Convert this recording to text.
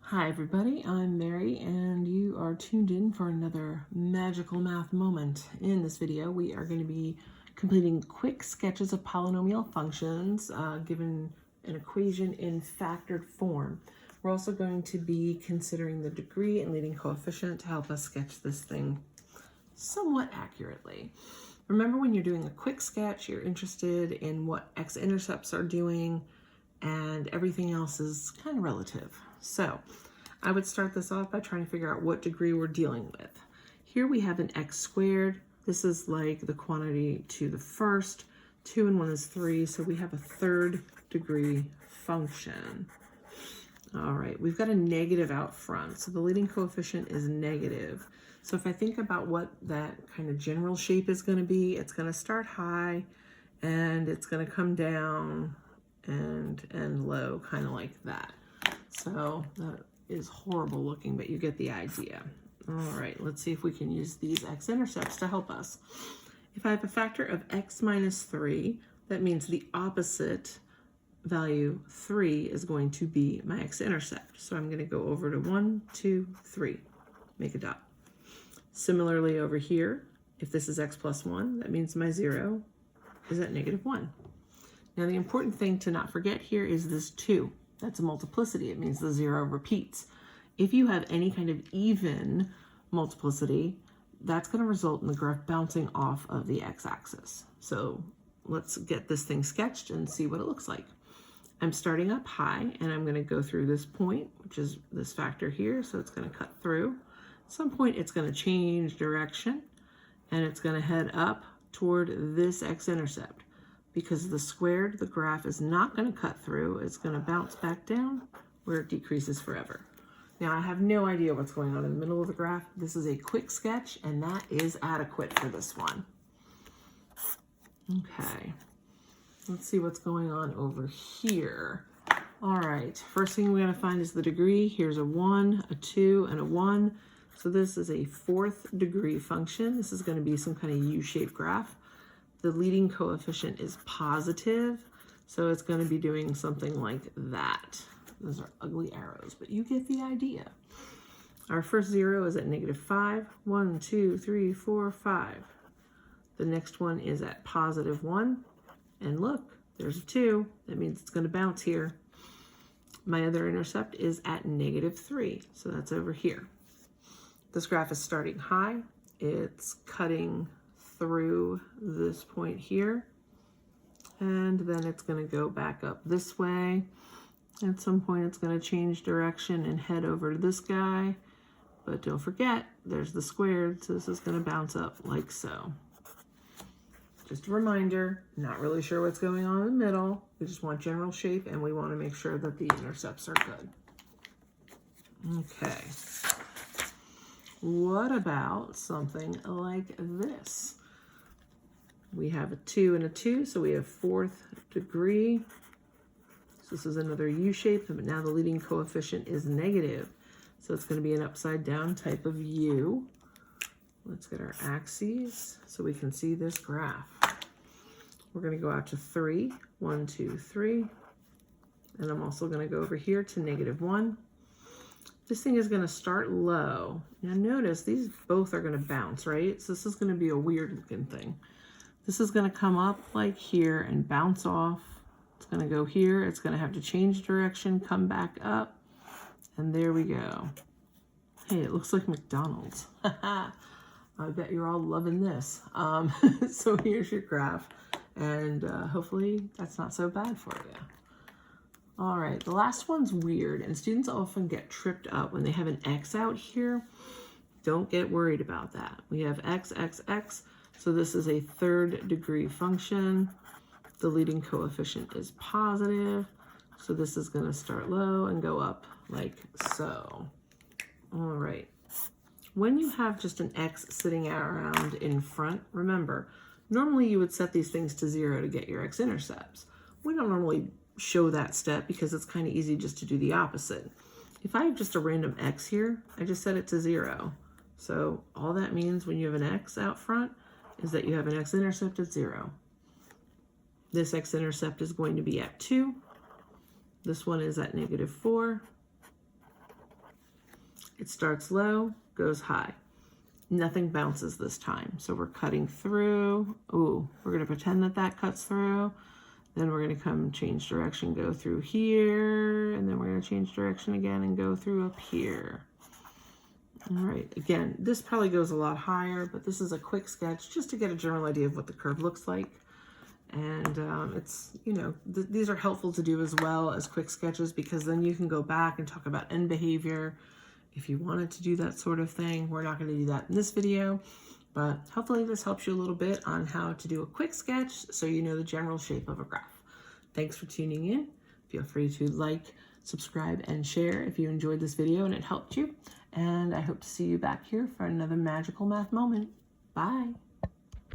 Hi everybody, I'm Mary and you are tuned in for another magical math moment. In this video we are going to be completing quick sketches of polynomial functions given an equation in factored form. We're also going to be considering the degree and leading coefficient to help us sketch this thing somewhat accurately. Remember, when you're doing a quick sketch, you're interested in what x-intercepts are doing, and everything else is kind of relative. So I would start this off by trying to figure out what degree we're dealing with. Here we have an x squared. This is like the quantity to the first. 2 and 1 is 3, so we have a third degree function. All right, we've got a negative out front, so the leading coefficient is negative. So if I think about what that kind of general shape is going to be, it's going to start high and it's going to come down and end low, kind of like that. So that is horrible looking, but you get the idea. All right, let's see if we can use these x-intercepts to help us. If I have a factor of x minus 3, that means the opposite value 3 is going to be my x-intercept. So I'm going to go over to 1, 2, 3, make a dot. Similarly over here, if this is x plus 1, that means my 0 is at negative 1. Now the important thing to not forget here is this 2. That's a multiplicity. It means the 0 repeats. If you have any kind of even multiplicity, that's going to result in the graph bouncing off of the x-axis. So let's get this thing sketched and see what it looks like. I'm starting up high and I'm going to go through this point, which is this factor here, so it's going to cut through. At some point it's going to change direction and it's going to head up toward this x-intercept. Because of the squared, the graph is not going to cut through. It's going to bounce back down where it decreases forever. Now I have no idea what's going on in the middle of the graph. This is a quick sketch and that is adequate for this one. Okay, let's see what's going on over here. All right, first thing we're going to find is the degree. Here's a 1, a 2, and a 1. So this is a 4th degree function. This is going to be some kind of U-shaped graph. The leading coefficient is positive, so it's going to be doing something like that. Those are ugly arrows, but you get the idea. Our first 0 is at negative 5. 1, 2, 3, 4, 5. The next one is at positive 1. And look, there's a 2. That means it's going to bounce here. My other intercept is at negative 3, so that's over here. This graph is starting high. It's cutting through this point here, and then it's going to go back up this way. At some point it's going to change direction and head over to this guy, but don't forget there's the squared, so this is going to bounce up like so. Just a reminder, not really sure what's going on in the middle. We just want general shape and we want to make sure that the intercepts are good. Okay, what about something like this? We have a 2 and a 2, so we have 4th degree. So this is another U shape, but now the leading coefficient is negative. So it's going to be an upside down type of U. Let's get our axes so we can see this graph. We're going to go out to 3. 1, 2, 3. And I'm also going to go over here to negative 1. This thing is going to start low. Now notice these both are going to bounce, right? So this is going to be a weird looking thing. This is going to come up like here and bounce off. It's going to go here. It's going to have to change direction, come back up, and there we go. Hey, it looks like McDonald's. I bet you're all loving this. So here's your graph, and hopefully that's not so bad for you. All right, the last one's weird, and students often get tripped up when they have an x out here. Don't get worried about that. We have x, x, x. So this is a 3rd degree function. The leading coefficient is positive. So this is going to start low and go up like so. All right. When you have just an x sitting around in front, remember, normally you would set these things to 0 to get your x-intercepts. We don't normally show that step because it's kind of easy just to do the opposite. If I have just a random x here, I just set it to 0. So all that means when you have an x out front is that you have an x-intercept at 0. This x-intercept is going to be at 2. This one is at negative 4. It starts low, goes high. Nothing bounces this time. So we're cutting through. Ooh, we're going to pretend that that cuts through. Then we're going to come change direction, go through here, and then we're going to change direction again and go through up here. All right, again, this probably goes a lot higher, but this is a quick sketch just to get a general idea of what the curve looks like. And it's, you know, these are helpful to do as well as quick sketches, because then you can go back and talk about end behavior if you wanted to do that sort of thing. We're not going to do that in this video, but hopefully this helps you a little bit on how to do a quick sketch so you know the general shape of a graph. Thanks for tuning in. Feel free to like, subscribe, and share if you enjoyed this video and it helped you. And I hope to see you back here for another magical math moment. Bye.